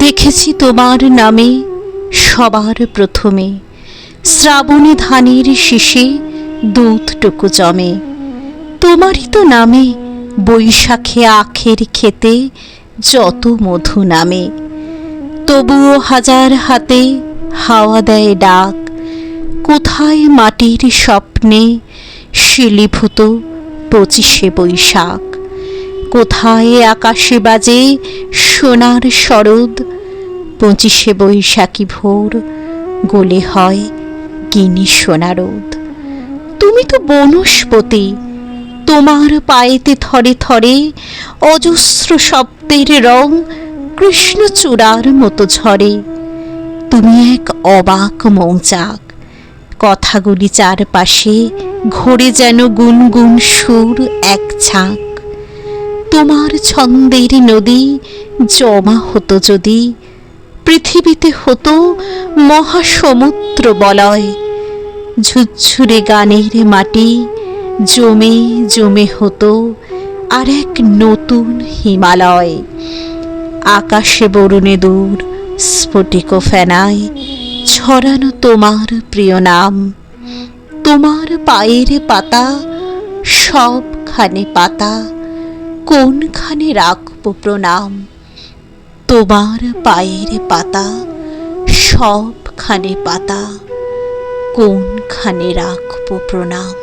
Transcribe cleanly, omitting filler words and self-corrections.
দেখেছি তোমার নামে সবার প্রথমে শ্রাবণী ধানের শীষে দুধটুকু জমে। তোমারই তো নামে বৈশাখে আখের খেতে যত মধু নামে। তবুও হাজার হাতে হাওয়া দেয় ডাক, কোথায় মাটির স্বপ্নে শিলিভূত 25শে বৈশাখ। কোথায় আকাশে বাজে সোনার শরদ, 25শে বৈশাখী ভোর গলে হয় গিনি সোনারোদ। তুমি তো বনস্পতি, তোমার পায়েতে থরে থরে অজস্র শব্দের রং কৃষ্ণচূড়ার মতো ঝরে। তুমি এক অবাক মৌচাক, কথাগুলি চারপাশে ঘোরে যেন গুনগুন সুর এক ঝাঁক। তোমার ছন্দের নদী জমা হতো যদি, পৃথিবীতে হতো মহাসমুদ্র বলয়। ঝুরঝুরে গানের মাটি জমে জমে হতো আর এক নতুন হিমালয়। আকাশে বরুণে দূর স্ফটিক ফেনায় ছড়ানো তোমার প্রিয় নাম। তোমার পায়ের পাতা সবখানে পাতা, কোনখানে রাখবো প্রণাম। তোমার পায়ের পাতা সবখানে পাতা, কোনখানে রাখবো প্রণাম।